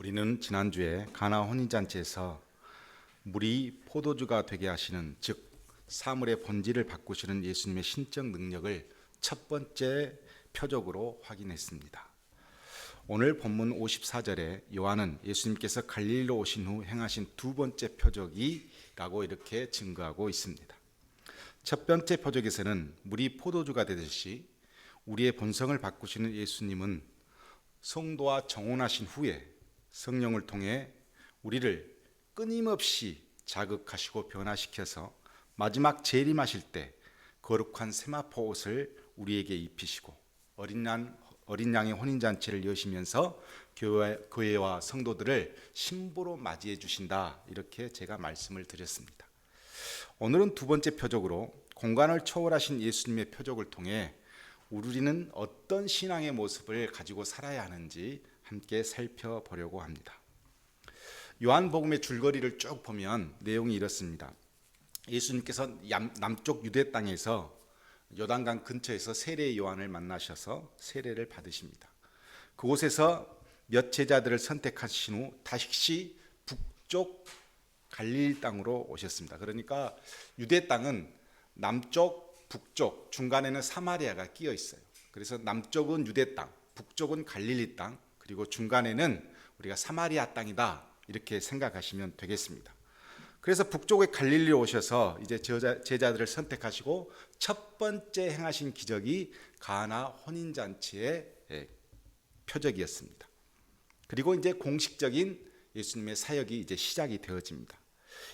우리는 지난주에 가나 혼인잔치에서 물이 포도주가 되게 하시는, 즉 사물의 본질을 바꾸시는 예수님의 신적 능력을 첫 번째 표적으로 확인했습니다. 오늘 본문 54절에 요한은 예수님께서 갈릴리로 오신 후 행하신 두 번째 표적이라고 이렇게 증거하고 있습니다. 첫 번째 표적에서는 물이 포도주가 되듯이 우리의 본성을 바꾸시는 예수님은 성도와 정혼하신 후에 성령을 통해 우리를 끊임없이 자극하시고 변화시켜서 마지막 재림하실 때 거룩한 세마포 옷을 우리에게 입히시고 어린 양의 혼인잔치를 여시면서 교회와 성도들을 신부로 맞이해 주신다, 이렇게 제가 말씀을 드렸습니다. 오늘은 두 번째 표적으로 공간을 초월하신 예수님의 표적을 통해 우리는 어떤 신앙의 모습을 가지고 살아야 하는지 함께 살펴보려고 합니다. 요한복음의 줄거리를 쭉 보면 내용이 이렇습니다. 예수님께서 남쪽 유대 땅에서 요단강 근처에서 세례 요한을 만나셔서 세례를 받으십니다. 그곳에서 몇 제자들을 선택하신 후 다시 북쪽 갈릴리 땅으로 오셨습니다. 그러니까 유대 땅은 남쪽, 북쪽, 중간에는 사마리아가 끼어 있어요. 그래서 남쪽은 유대 땅, 북쪽은 갈릴리 땅, 그리고 중간에는 우리가 사마리아 땅이다, 이렇게 생각하시면 되겠습니다. 그래서 북쪽의 갈릴리로 오셔서 이제 제자들을 선택하시고 첫 번째 행하신 기적이 가나 혼인잔치의 표적이었습니다. 그리고 이제 공식적인 예수님의 사역이 이제 시작이 되어집니다.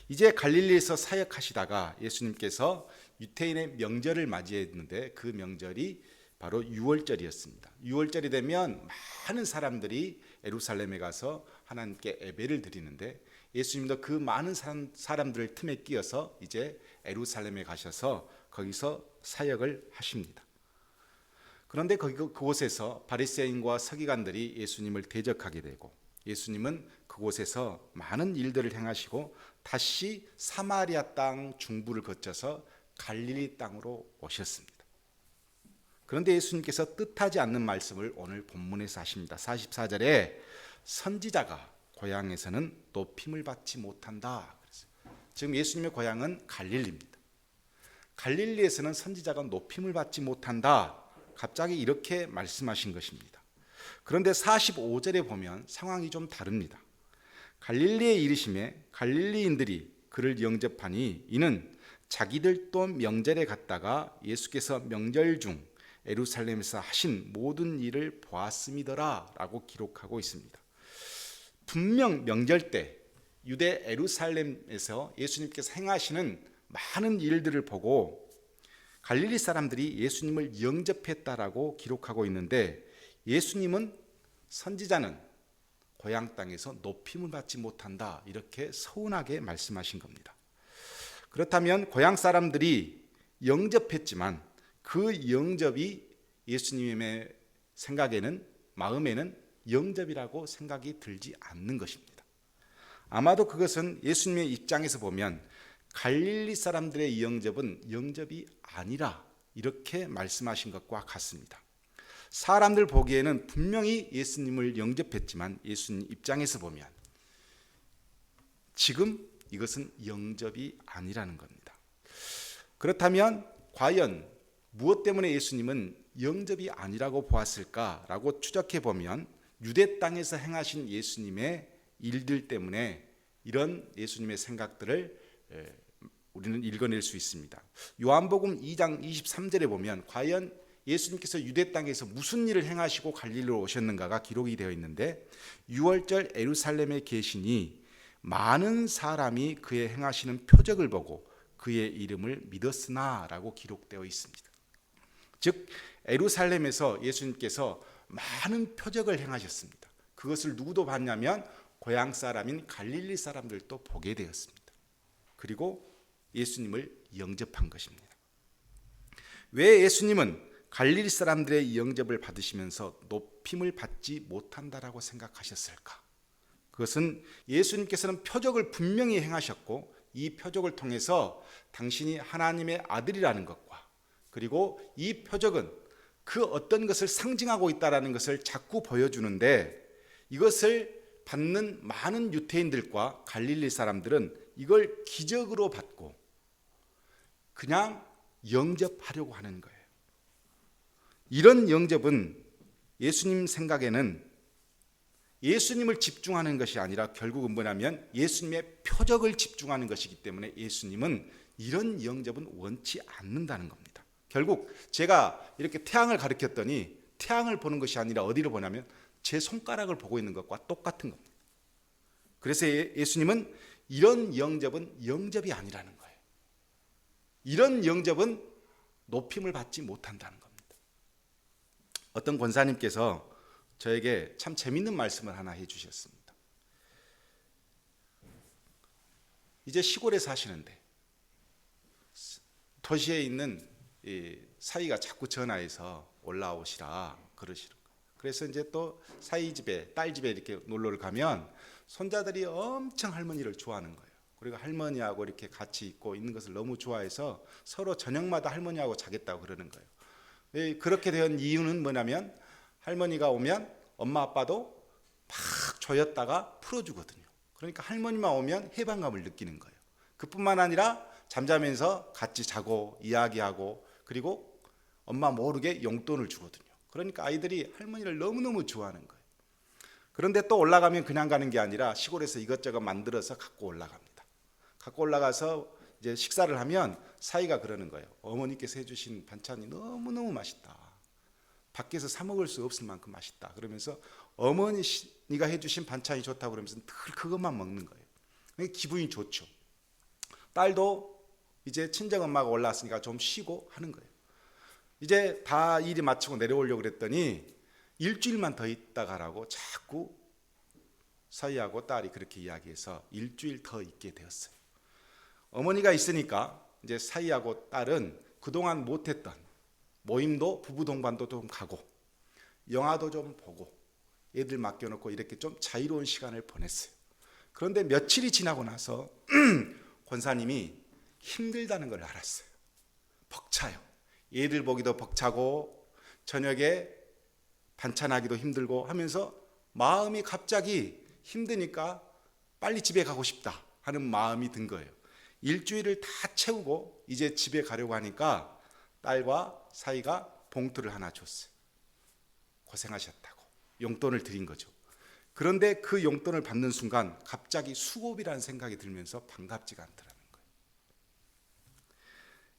이제 갈릴리에서 사역하시다가 예수님께서 유대인의 명절을 맞이했는데 그 명절이 바로 유월절이었습니다. 유월절이 되면 많은 사람들이 예루살렘에 가서 하나님께 예배를 드리는데 예수님도 그 많은 사람들을 틈에 끼어서 이제 예루살렘에 가셔서 거기서 사역을 하십니다. 그런데 그곳에서 바리새인과 서기관들이 예수님을 대적하게 되고 예수님은 그곳에서 많은 일들을 행하시고 다시 사마리아 땅 중부를 거쳐서 갈릴리 땅으로 오셨습니다. 그런데 예수님께서 뜻하지 않는 말씀을 오늘 본문에서 하십니다. 44절에 선지자가 고향에서는 높임을 받지 못한다. 지금 예수님의 고향은 갈릴리입니다. 갈릴리에서는 선지자가 높임을 받지 못한다, 갑자기 이렇게 말씀하신 것입니다. 그런데 45절에 보면 상황이 좀 다릅니다. 갈릴리에 이르심에 갈릴리인들이 그를 영접하니 이는 자기들도 명절에 갔다가 예수께서 명절 중 예루살렘에서 하신 모든 일을 보았음이더라 라고 기록하고 있습니다. 분명 명절 때 유대 예루살렘에서 예수님께서 행하시는 많은 일들을 보고 갈릴리 사람들이 예수님을 영접했다라고 기록하고 있는데 예수님은, 선지자는 고향 땅에서 높임을 받지 못한다, 이렇게 서운하게 말씀하신 겁니다. 그렇다면 고향 사람들이 영접했지만 그 영접이 예수님의 생각에는, 마음에는 영접이라고 생각이 들지 않는 것입니다. 아마도 그것은 예수님의 입장에서 보면 갈릴리 사람들의 영접은 영접이 아니라 이렇게 말씀하신 것과 같습니다. 사람들 보기에는 분명히 예수님을 영접했지만 예수님 입장에서 보면 지금 이것은 영접이 아니라는 겁니다. 그렇다면 과연 무엇 때문에 예수님은 영접이 아니라고 보았을까라고 추적해 보면 유대 땅에서 행하신 예수님의 일들 때문에 이런 예수님의 생각들을 우리는 읽어낼 수 있습니다. 요한복음 2장 23절에 보면 과연 예수님께서 유대 땅에서 무슨 일을 행하시고 갈릴리로 오셨는가가 기록이 되어 있는데, 유월절 예루살렘에 계시니 많은 사람이 그의 행하시는 표적을 보고 그의 이름을 믿었으나 라고 기록되어 있습니다. 즉 예루살렘에서 예수님께서 많은 표적을 행하셨습니다. 그것을 누구도 봤냐면 고향 사람인 갈릴리 사람들도 보게 되었습니다. 그리고 예수님을 영접한 것입니다. 왜 예수님은 갈릴리 사람들의 영접을 받으시면서 높임을 받지 못한다라고 생각하셨을까? 그것은 예수님께서는 표적을 분명히 행하셨고 이 표적을 통해서 당신이 하나님의 아들이라는 것과, 그리고 이 표적은 그 어떤 것을 상징하고 있다는 것을 자꾸 보여주는데 이것을 받는 많은 유대인들과 갈릴리 사람들은 이걸 기적으로 받고 그냥 영접하려고 하는 거예요. 이런 영접은 예수님 생각에는 예수님을 집중하는 것이 아니라 결국은 뭐냐면 예수님의 표적을 집중하는 것이기 때문에 예수님은 이런 영접은 원치 않는다는 겁니다. 결국 제가 이렇게 태양을 가리켰더니 태양을 보는 것이 아니라 어디를 보냐면 제 손가락을 보고 있는 것과 똑같은 겁니다. 그래서 예수님은 이런 영접은 영접이 아니라는 거예요. 이런 영접은 높임을 받지 못한다는 겁니다. 어떤 권사님께서 저에게 참 재밌는 말씀을 하나 해주셨습니다. 이제 시골에 사시는데 도시에 있는 사위가 자꾸 전화해서 올라오시라 그러시는 거예요. 그래서 이제 또 사위 집에 딸 집에 이렇게 놀러를 가면 손자들이 엄청 할머니를 좋아하는 거예요. 그리고 할머니하고 이렇게 같이 있고 있는 것을 너무 좋아해서 서로 저녁마다 할머니하고 자겠다고 그러는 거예요. 그렇게 된 이유는 뭐냐면 할머니가 오면 엄마 아빠도 막 조였다가 풀어주거든요. 그러니까 할머니만 오면 해방감을 느끼는 거예요. 그뿐만 아니라 잠자면서 같이 자고 이야기하고 그리고 엄마 모르게 용돈을 주거든요. 그러니까 아이들이 할머니를 너무너무 좋아하는 거예요. 그런데 또 올라가면 그냥 가는 게 아니라 시골에서 이것저것 만들어서 갖고 올라갑니다. 갖고 올라가서 이제 식사를 하면 사위가 그러는 거예요. 어머니께서 해주신 반찬이 너무너무 맛있다. 밖에서 사 먹을 수 없을 만큼 맛있다. 그러면서 어머니가 해주신 반찬이 좋다고 그러면서 늘 그것만 먹는 거예요. 기분이 좋죠. 딸도 이제 친정엄마가 올라왔으니까 좀 쉬고 하는 거예요. 이제 다 일이 마치고 내려오려고 그랬더니 일주일만 더 있다 가라고 자꾸 사위하고 딸이 그렇게 이야기해서 일주일 더 있게 되었어요. 어머니가 있으니까 이제 사위하고 딸은 그동안 못했던 모임도 부부 동반도 좀 가고 영화도 좀 보고 애들 맡겨놓고 이렇게 좀 자유로운 시간을 보냈어요. 그런데 며칠이 지나고 나서 권사님이 힘들다는 걸 알았어요. 벅차요. 애들 보기도 벅차고 저녁에 반찬하기도 힘들고 하면서 마음이 갑자기 힘드니까 빨리 집에 가고 싶다 하는 마음이 든 거예요. 일주일을 다 채우고 이제 집에 가려고 하니까 딸과 사위가 봉투를 하나 줬어요. 고생하셨다고 용돈을 드린 거죠. 그런데 그 용돈을 받는 순간 갑자기 수고비라는 생각이 들면서 반갑지가 않더라는 거예요.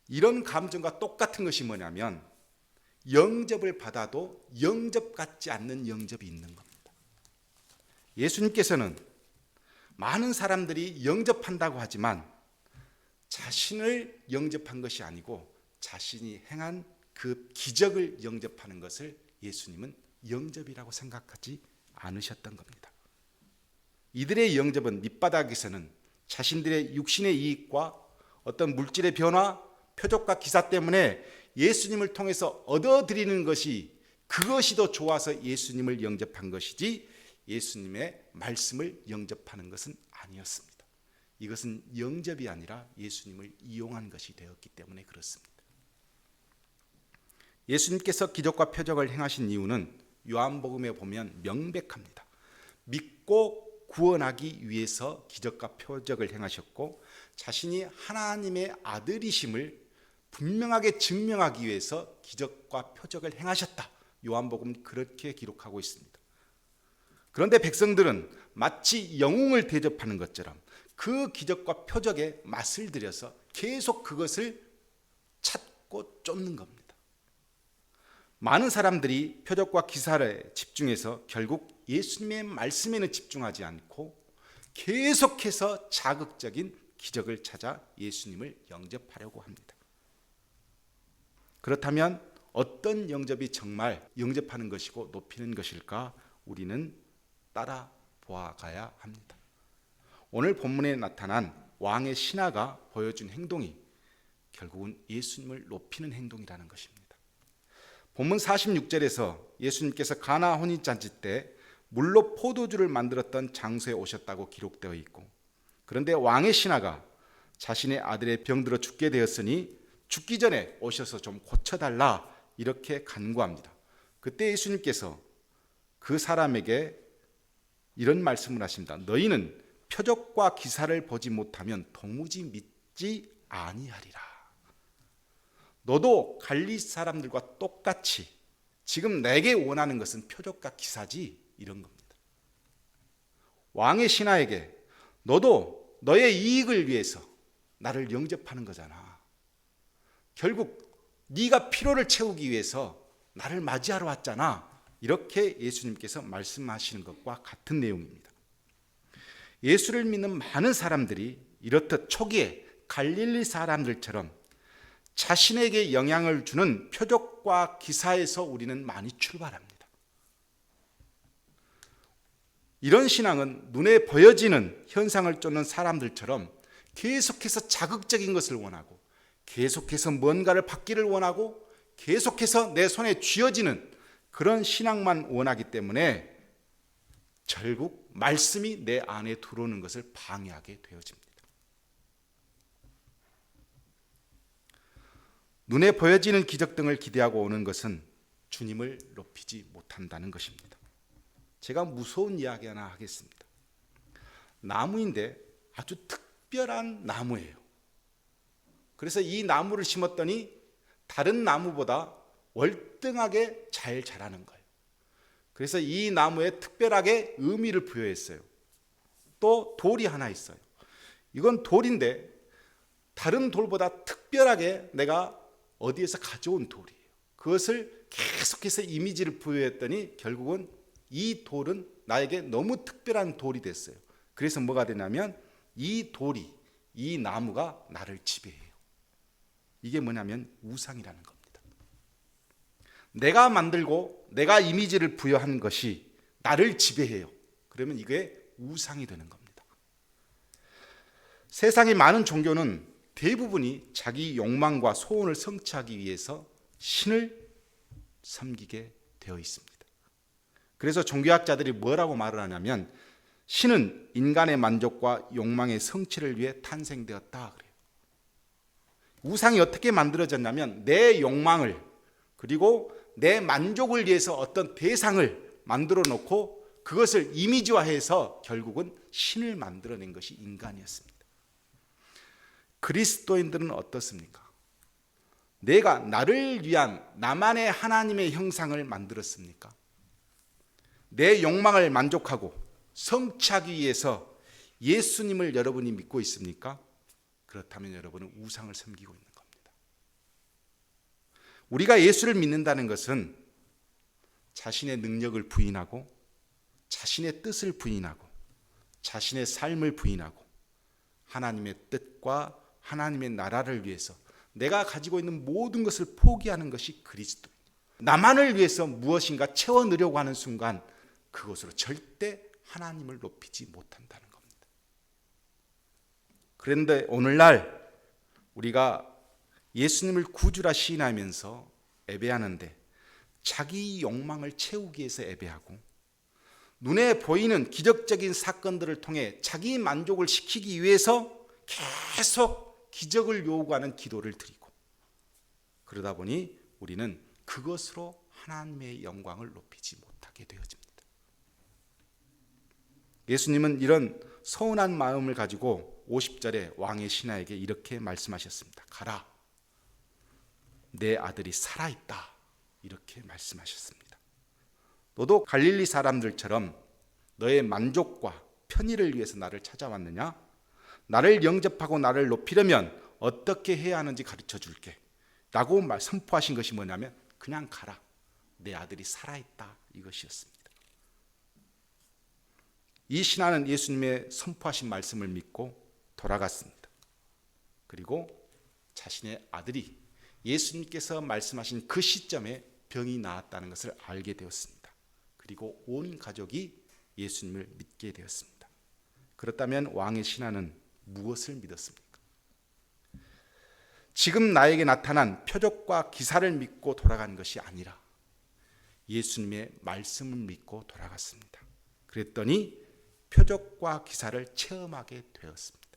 이런 감정과 똑같은 것이 뭐냐면 영접을 받아도 영접 같지 않는 영접이 있는 겁니다. 예수님께서는 많은 사람들이 영접한다고 하지만 자신을 영접한 것이 아니고 자신이 행한 그 기적을 영접하는 것을 예수님은 영접이라고 생각하지 않으셨던 겁니다. 이들의 영접은 밑바닥에서는 자신들의 육신의 이익과 어떤 물질의 변화, 표적과 기사 때문에 예수님을 통해서 얻어들이는 것이 그것이 더 좋아서 예수님을 영접한 것이지 예수님의 말씀을 영접하는 것은 아니었습니다. 이것은 영접이 아니라 예수님을 이용한 것이 되었기 때문에 그렇습니다. 예수님께서 기적과 표적을 행하신 이유는 요한복음에 보면 명백합니다. 믿고 구원하기 위해서 기적과 표적을 행하셨고 자신이 하나님의 아들이심을 분명하게 증명하기 위해서 기적과 표적을 행하셨다. 요한복음 그렇게 기록하고 있습니다. 그런데 백성들은 마치 영웅을 대접하는 것처럼 그 기적과 표적에 맛을 들여서 계속 그것을 찾고 쫓는 겁니다. 많은 사람들이 표적과 기사에 집중해서 결국 예수님의 말씀에는 집중하지 않고 계속해서 자극적인 기적을 찾아 예수님을 영접하려고 합니다. 그렇다면 어떤 영접이 정말 영접하는 것이고 높이는 것일까? 우리는 따라 보아가야 합니다. 오늘 본문에 나타난 왕의 신하가 보여준 행동이 결국은 예수님을 높이는 행동이라는 것입니다. 본문 46절에서 예수님께서 가나 혼인잔치 때 물로 포도주를 만들었던 장소에 오셨다고 기록되어 있고, 그런데 왕의 신하가 자신의 아들의 병들어 죽게 되었으니 죽기 전에 오셔서 좀 고쳐달라 이렇게 간구합니다. 그때 예수님께서 그 사람에게 이런 말씀을 하십니다. 너희는 표적과 기사를 보지 못하면 도무지 믿지 아니하리라. 너도 갈릴리 사람들과 똑같이 지금 내게 원하는 것은 표적과 기사지, 이런 겁니다. 왕의 신하에게 너도 너의 이익을 위해서 나를 영접하는 거잖아. 결국 네가 피로를 채우기 위해서 나를 맞이하러 왔잖아. 이렇게 예수님께서 말씀하시는 것과 같은 내용입니다. 예수를 믿는 많은 사람들이 이렇듯 초기에 갈릴리 사람들처럼 자신에게 영향을 주는 표적과 기사에서 우리는 많이 출발합니다. 이런 신앙은 눈에 보여지는 현상을 쫓는 사람들처럼 계속해서 자극적인 것을 원하고, 계속해서 뭔가를 받기를 원하고, 계속해서 내 손에 쥐어지는 그런 신앙만 원하기 때문에 결국 말씀이 내 안에 들어오는 것을 방해하게 되어집니다. 눈에 보여지는 기적 등을 기대하고 오는 것은 주님을 높이지 못한다는 것입니다. 제가 무서운 이야기 하나 하겠습니다. 나무인데 아주 특별한 나무예요. 그래서 이 나무를 심었더니 다른 나무보다 월등하게 잘 자라는 거예요. 그래서 이 나무에 특별하게 의미를 부여했어요. 또 돌이 하나 있어요. 이건 돌인데 다른 돌보다 특별하게 내가 어디에서 가져온 돌이에요. 그것을 계속해서 이미지를 부여했더니 결국은 이 돌은 나에게 너무 특별한 돌이 됐어요. 그래서 뭐가 되냐면 이 돌이, 이 나무가 나를 지배해요. 이게 뭐냐면 우상이라는 겁니다. 내가 만들고 내가 이미지를 부여한 것이 나를 지배해요. 그러면 이게 우상이 되는 겁니다. 세상의 많은 종교는 대부분이 자기 욕망과 소원을 성취하기 위해서 신을 섬기게 되어 있습니다. 그래서 종교학자들이 뭐라고 말을 하냐면 신은 인간의 만족과 욕망의 성취를 위해 탄생되었다 그래요. 우상이 어떻게 만들어졌냐면 내 욕망을 그리고 내 만족을 위해서 어떤 대상을 만들어 놓고 그것을 이미지화해서 결국은 신을 만들어낸 것이 인간이었습니다. 그리스도인들은 어떻습니까? 내가 나를 위한 나만의 하나님의 형상을 만들었습니까? 내 욕망을 만족하고 성취하기 위해서 예수님을 여러분이 믿고 있습니까? 그렇다면 여러분은 우상을 섬기고 있는 겁니다. 우리가 예수를 믿는다는 것은 자신의 능력을 부인하고 자신의 뜻을 부인하고 자신의 삶을 부인하고 하나님의 뜻과 하나님의 나라를 위해서 내가 가지고 있는 모든 것을 포기하는 것이 그리스도입니다. 나만을 위해서 무엇인가 채워넣으려고 하는 순간 그것으로 절대 하나님을 높이지 못한다는 겁니다. 그런데 오늘날 우리가 예수님을 구주라 시인하면서 예배하는데 자기 욕망을 채우기 위해서 예배하고 눈에 보이는 기적적인 사건들을 통해 자기 만족을 시키기 위해서 계속 기적을 요구하는 기도를 드리고 그러다 보니 우리는 그것으로 하나님의 영광을 높이지 못하게 되어집니다. 예수님은 이런 서운한 마음을 가지고 50절에 왕의 신하에게 이렇게 말씀하셨습니다. 가라, 내 아들이 살아있다. 이렇게 말씀하셨습니다. 너도 갈릴리 사람들처럼 너의 만족과 편의를 위해서 나를 찾아왔느냐? 나를 영접하고 나를 높이려면 어떻게 해야 하는지 가르쳐 줄게 라고 선포하신 것이 뭐냐면 그냥 가라, 내 아들이 살아있다, 이것이었습니다. 이 신하는 예수님의 선포하신 말씀을 믿고 돌아갔습니다. 그리고 자신의 아들이 예수님께서 말씀하신 그 시점에 병이 나았다는 것을 알게 되었습니다. 그리고 온 가족이 예수님을 믿게 되었습니다. 그렇다면 왕의 신하는 무엇을 믿었습니까? 지금 나에게 나타난 표적과 기사를 믿고 돌아간 것이 아니라 예수님의 말씀을 믿고 돌아갔습니다. 그랬더니 표적과 기사를 체험하게 되었습니다.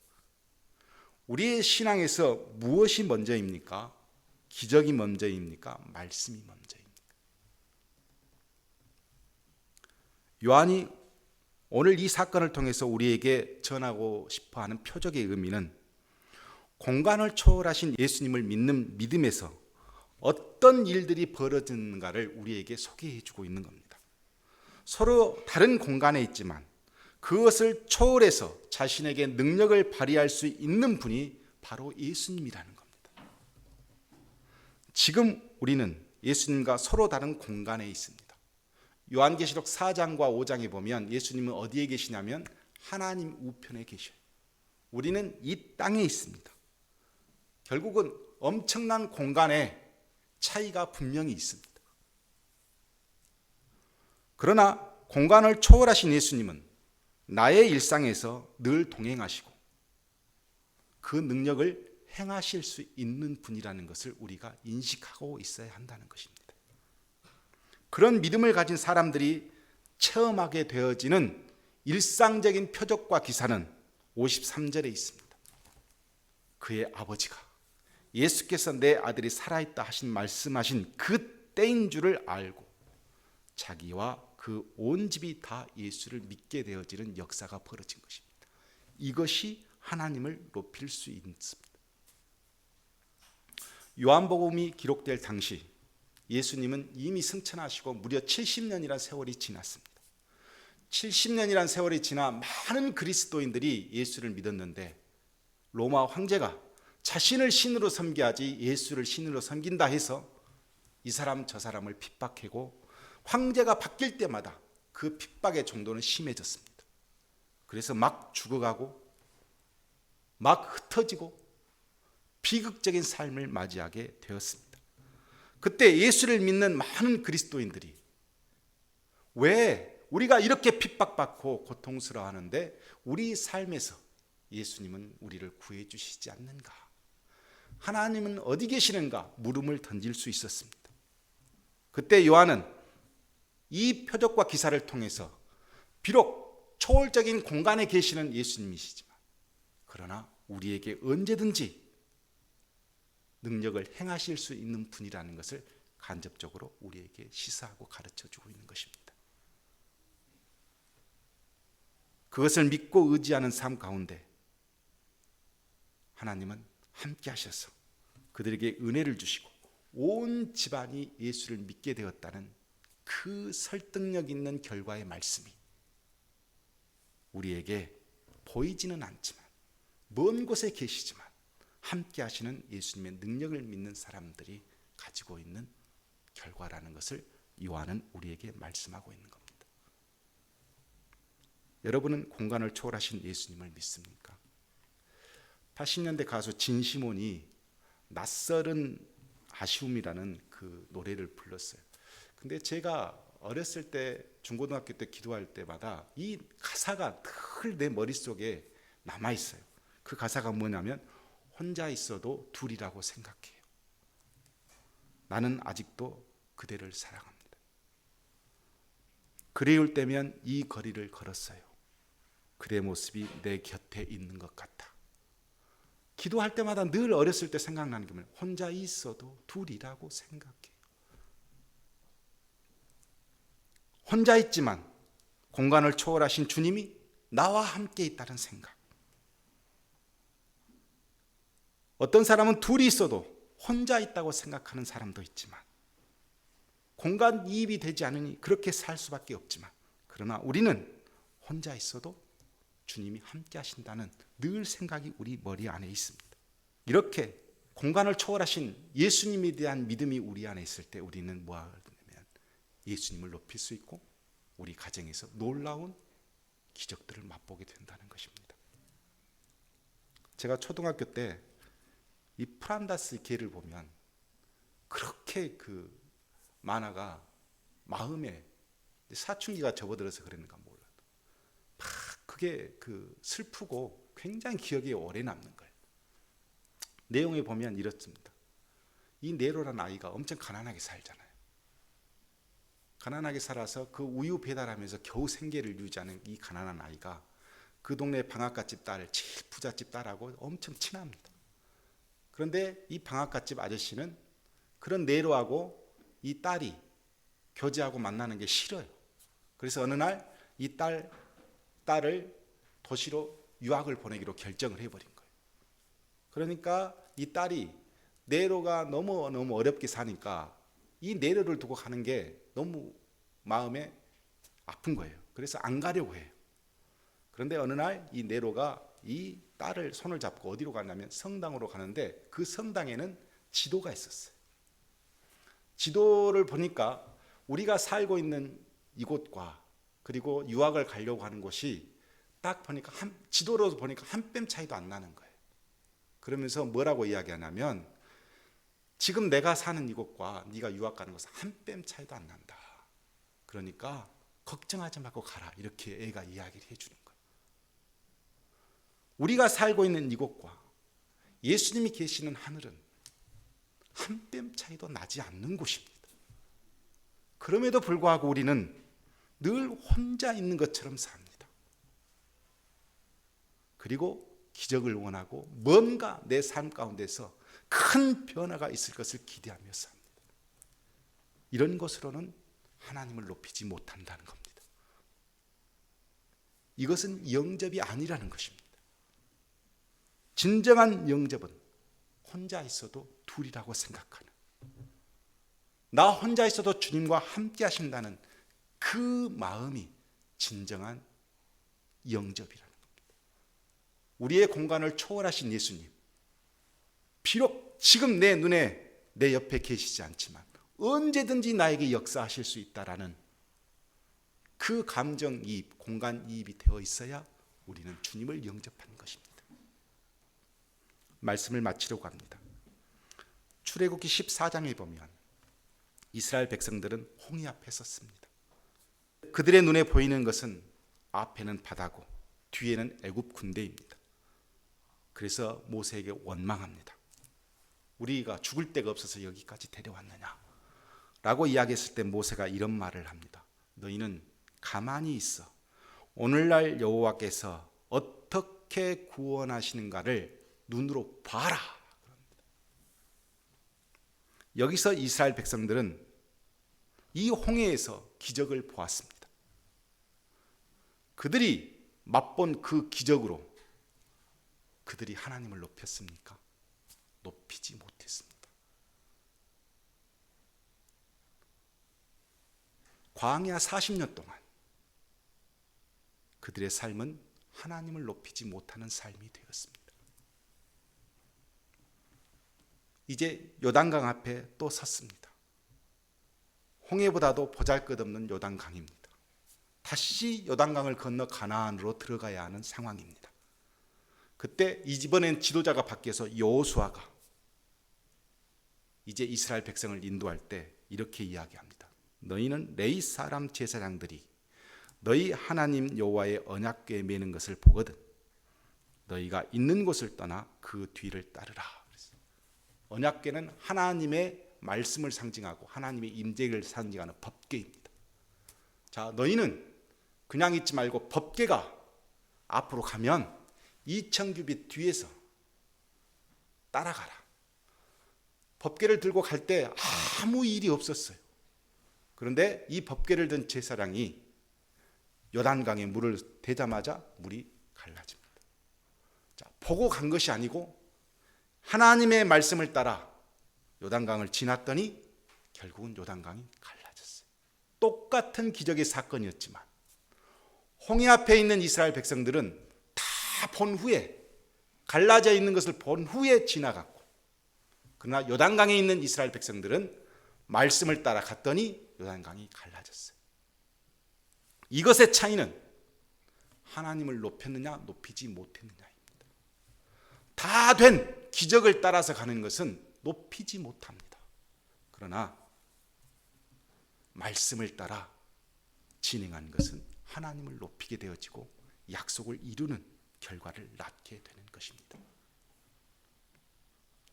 우리의 신앙에서 무엇이 먼저입니까? 기적이 먼저입니까? 말씀이 먼저입니까? 요한이 오늘 이 사건을 통해서 우리에게 전하고 싶어하는 표적의 의미는 공간을 초월하신 예수님을 믿는 믿음에서 어떤 일들이 벌어지는가를 우리에게 소개해 주고 있는 겁니다. 서로 다른 공간에 있지만 그것을 초월해서 자신에게 능력을 발휘할 수 있는 분이 바로 예수님이라는 겁니다. 지금 우리는 예수님과 서로 다른 공간에 있습니다. 요한계시록 4장과 5장에 보면 예수님은 어디에 계시냐면 하나님 우편에 계셔요. 우리는 이 땅에 있습니다. 결국은 엄청난 공간에 차이가 분명히 있습니다. 그러나 공간을 초월하신 예수님은 나의 일상에서 늘 동행하시고 그 능력을 행하실 수 있는 분이라는 것을 우리가 인식하고 있어야 한다는 것입니다. 그런 믿음을 가진 사람들이 체험하게 되어지는 일상적인 표적과 기사는 53절에 있습니다. 그의 아버지가 예수께서 내 아들이 살아있다 하신 말씀하신 그 때인 줄을 알고 자기와 그 온 집이 다 예수를 믿게 되어지는 역사가 벌어진 것입니다. 이것이 하나님을 높일 수 있습니다. 요한복음이 기록될 당시 예수님은 이미 승천하시고 무려 70년이라는 세월이 지났습니다. 70년이라는 세월이 지나 많은 그리스도인들이 예수를 믿었는데 로마 황제가 자신을 신으로 섬겨야지 예수를 신으로 섬긴다 해서 이 사람 저 사람을 핍박하고 황제가 바뀔 때마다 그 핍박의 정도는 심해졌습니다. 그래서 막 죽어가고 막 흩어지고 비극적인 삶을 맞이하게 되었습니다. 그때 예수를 믿는 많은 그리스도인들이 왜 우리가 이렇게 핍박받고 고통스러워하는데 우리 삶에서 예수님은 우리를 구해 주시지 않는가? 하나님은 어디 계시는가? 물음을 던질 수 있었습니다. 그때 요한은 이 표적과 기사를 통해서 비록 초월적인 공간에 계시는 예수님이시지만 그러나 우리에게 언제든지 능력을 행하실 수 있는 분이라는 것을 간접적으로 우리에게 시사하고 가르쳐주고 있는 것입니다. 그것을 믿고 의지하는 삶 가운데 하나님은 함께 하셔서 그들에게 은혜를 주시고 온 집안이 예수를 믿게 되었다는 그 설득력 있는 결과의 말씀이 우리에게 보이지는 않지만 먼 곳에 계시지만 함께 하시는 예수님의 능력을 믿는 사람들이 가지고 있는 결과라는 것을 요한은 우리에게 말씀하고 있는 겁니다. 여러분은 공간을 초월하신 예수님을 믿습니까? 80년대 가수 진시몬이 낯설은 아쉬움이라는 그 노래를 불렀어요. 근데 제가 어렸을 때 중고등학교 때 기도할 때마다 이 가사가 늘 내 머릿속에 남아 있어요. 그 가사가 뭐냐면 혼자 있어도 둘이라고 생각해요. 나는 아직도 그대를 사랑합니다. 그리울 때면 이 거리를 걸었어요. 그대 모습이 내 곁에 있는 것 같아. 기도할 때마다 늘 어렸을 때 생각나는 게 뭐냐면 혼자 있어도 둘이라고 생각해요. 혼자 있지만 공간을 초월하신 주님이 나와 함께 있다는 생각. 어떤 사람은 둘이 있어도 혼자 있다고 생각하는 사람도 있지만 공간 이입이 되지 않으니 그렇게 살 수밖에 없지만 그러나 우리는 혼자 있어도 주님이 함께 하신다는 늘 생각이 우리 머리 안에 있습니다. 이렇게 공간을 초월하신 예수님에 대한 믿음이 우리 안에 있을 때 우리는 뭐 하냐면 예수님을 높일 수 있고 우리 가정에서 놀라운 기적들을 맛보게 된다는 것입니다. 제가 초등학교 때 이 프란다스 개를 보면 그렇게 그 만화가 마음에 사춘기가 접어들어서 그랬는가 몰라도 막 그게 그 슬프고 굉장히 기억에 오래 남는 거예요. 내용에 보면 이렇습니다. 이 네로라는 아이가 엄청 가난하게 살잖아요. 가난하게 살아서 그 우유 배달하면서 겨우 생계를 유지하는 이 가난한 아이가 그 동네 방앗갓집 딸, 제일 부잣집 딸하고 엄청 친합니다. 그런데 이 방앗갓집 아저씨는 그런 네로하고 이 딸이 교제하고 만나는 게 싫어요. 그래서 어느 날 이 딸 딸을 도시로 유학을 보내기로 결정을 해버린 거예요. 그러니까 이 딸이 네로가 너무 어렵게 사니까 이 네로를 두고 가는 게 너무 마음에 아픈 거예요. 그래서 안 가려고 해요. 그런데 어느 날 이 네로가 이 딸을 손을 잡고 어디로 가냐면 성당으로 가는데 그 성당에는 지도가 있었어요. 지도를 보니까 우리가 살고 있는 이곳과 그리고 유학을 가려고 하는 곳이 딱 보니까 지도로 보니까 한 뼘 차이도 안 나는 거예요. 그러면서 뭐라고 이야기하냐면 지금 내가 사는 이곳과 네가 유학 가는 곳은 한 뼘 차이도 안 난다. 그러니까 걱정하지 말고 가라. 이렇게 애가 이야기를 해주는 거예요. 우리가 살고 있는 이곳과 예수님이 계시는 하늘은 한 뼘 차이도 나지 않는 곳입니다. 그럼에도 불구하고 우리는 늘 혼자 있는 것처럼 삽니다. 그리고 기적을 원하고 뭔가 내 삶 가운데서 큰 변화가 있을 것을 기대하며 삽니다. 이런 것으로는 하나님을 높이지 못한다는 겁니다. 이것은 영접이 아니라는 것입니다. 진정한 영접은 혼자 있어도 둘이라고 생각하는, 나 혼자 있어도 주님과 함께 하신다는 그 마음이 진정한 영접이라는 겁니다. 우리의 공간을 초월하신 예수님, 비록 지금 내 눈에 내 옆에 계시지 않지만 언제든지 나에게 역사하실 수 있다라는 그 감정이입, 공간이입이 되어 있어야 우리는 주님을 영접하는 것입니다. 말씀을 마치려고 합니다. 출애굽기 14장에 보면 이스라엘 백성들은 홍해 앞에 섰습니다. 그들의 눈에 보이는 것은 앞에는 바다고 뒤에는 애굽 군대입니다. 그래서 모세에게 원망합니다. 우리가 죽을 데가 없어서 여기까지 데려왔느냐 라고 이야기했을 때 모세가 이런 말을 합니다. 너희는 가만히 있어. 오늘날 여호와께서 어떻게 구원하시는가를 눈으로 봐라. 여기서 이스라엘 백성들은 이 홍해에서 기적을 보았습니다. 그들이 맛본 그 기적으로 그들이 하나님을 높였습니까? 높이지 못했습니다. 광야 40년 동안 그들의 삶은 하나님을 높이지 못하는 삶이 되었습니다. 이제 요단강 앞에 또 섰습니다. 홍해보다도 보잘것없는 요단강입니다. 다시 요단강을 건너 가나안으로 들어가야 하는 상황입니다. 그때 이번엔 지도자가 바뀌어서 여호수아가 이제 이스라엘 백성을 인도할 때 이렇게 이야기합니다. 너희는 레위 사람 제사장들이 너희 하나님 여호와의 언약궤에 매는 것을 보거든 너희가 있는 곳을 떠나 그 뒤를 따르라. 언약궤는 하나님의 말씀을 상징하고 하나님의 임재를 상징하는 법궤입니다. 자, 너희는 그냥 있지 말고 법궤가 앞으로 가면 2,000규빗 뒤에서 따라가라. 법궤를 들고 갈 때 아무 일이 없었어요. 그런데 이 법궤를 든 제사장이 요단강에 물을 대자마자 물이 갈라집니다. 자, 보고 간 것이 아니고 하나님의 말씀을 따라 요단강을 지났더니 결국은 요단강이 갈라졌어요. 똑같은 기적의 사건이었지만 홍해 앞에 있는 이스라엘 백성들은 다 본 후에 갈라져 있는 것을 본 후에 지나갔고 그러나 요단강에 있는 이스라엘 백성들은 말씀을 따라 갔더니 요단강이 갈라졌어요. 이것의 차이는 하나님을 높였느냐 높이지 못했느냐입니다. 다 된 기적을 따라서 가는 것은 높이지 못합니다. 그러나 말씀을 따라 진행한 것은 하나님을 높이게 되어지고 약속을 이루는 결과를 낳게 되는 것입니다.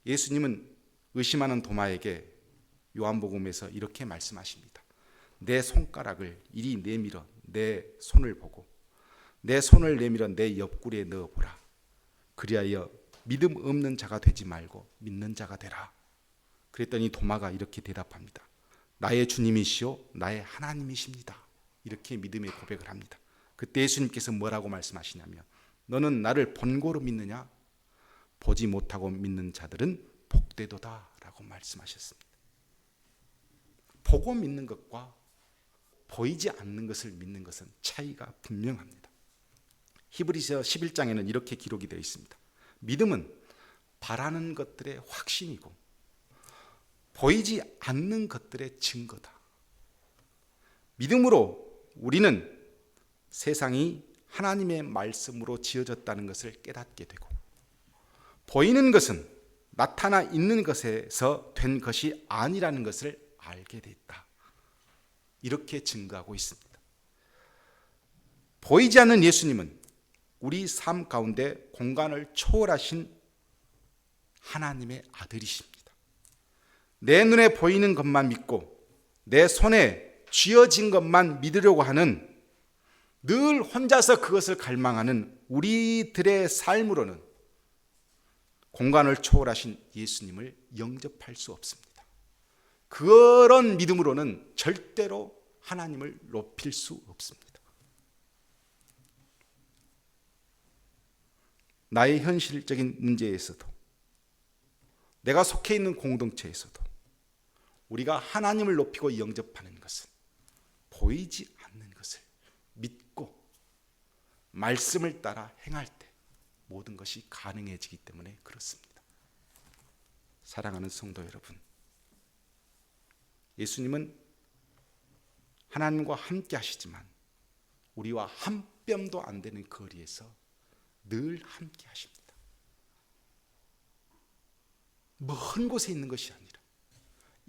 예수님은 의심하는 도마에게 요한복음에서 이렇게 말씀하십니다. 내 손가락을 이리 내밀어 내 손을 보고 내 손을 내밀어 내 옆구리에 넣어보라. 그리하여 믿음 없는 자가 되지 말고 믿는 자가 되라. 그랬더니 도마가 이렇게 대답합니다. 나의 주님이시오 나의 하나님이십니다. 이렇게 믿음의 고백을 합니다. 그때 예수님께서 뭐라고 말씀하시냐면 너는 나를 본고로 믿느냐? 보지 못하고 믿는 자들은 복되도다 라고 말씀하셨습니다. 보고 믿는 것과 보이지 않는 것을 믿는 것은 차이가 분명합니다. 히브리서 11장에는 이렇게 기록이 되어 있습니다. 믿음은 바라는 것들의 확신이고 보이지 않는 것들의 증거다. 믿음으로 우리는 세상이 하나님의 말씀으로 지어졌다는 것을 깨닫게 되고 보이는 것은 나타나 있는 것에서 된 것이 아니라는 것을 알게 됐다. 이렇게 증거하고 있습니다. 보이지 않는 예수님은 우리 삶 가운데 공간을 초월하신 하나님의 아들이십니다. 내 눈에 보이는 것만 믿고 내 손에 쥐어진 것만 믿으려고 하는 늘 혼자서 그것을 갈망하는 우리들의 삶으로는 공간을 초월하신 예수님을 영접할 수 없습니다. 그런 믿음으로는 절대로 하나님을 높일 수 없습니다. 나의 현실적인 문제에서도 내가 속해 있는 공동체에서도 우리가 하나님을 높이고 영접하는 것은 보이지 않는 것을 믿고 말씀을 따라 행할 때 모든 것이 가능해지기 때문에 그렇습니다. 사랑하는 성도 여러분, 예수님은 하나님과 함께 하시지만 우리와 한 뼘도 안 되는 거리에서 늘 함께 하십니다. 먼 곳에 있는 것이 아니라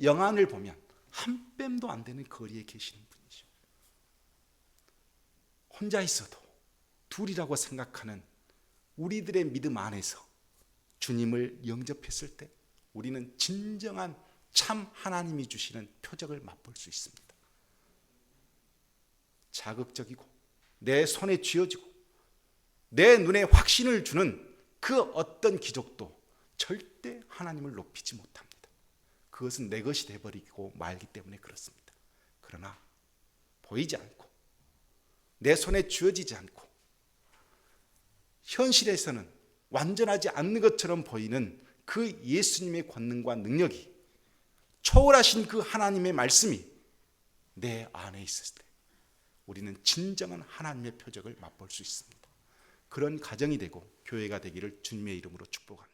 영안을 보면 한 뼘도 안 되는 거리에 계시는 분이죠. 혼자 있어도 둘이라고 생각하는 우리들의 믿음 안에서 주님을 영접했을 때 우리는 진정한 참 하나님이 주시는 표적을 맛볼 수 있습니다. 자극적이고 내 손에 쥐어지고 내 눈에 확신을 주는 그 어떤 기적도 절대 하나님을 높이지 못합니다. 그것은 내 것이 되어버리고 말기 때문에 그렇습니다. 그러나 보이지 않고 내 손에 쥐어지지 않고 현실에서는 완전하지 않는 것처럼 보이는 그 예수님의 권능과 능력이 초월하신 그 하나님의 말씀이 내 안에 있을 때 우리는 진정한 하나님의 표적을 맛볼 수 있습니다. 그런 가정이 되고 교회가 되기를 주님의 이름으로 축복합니다.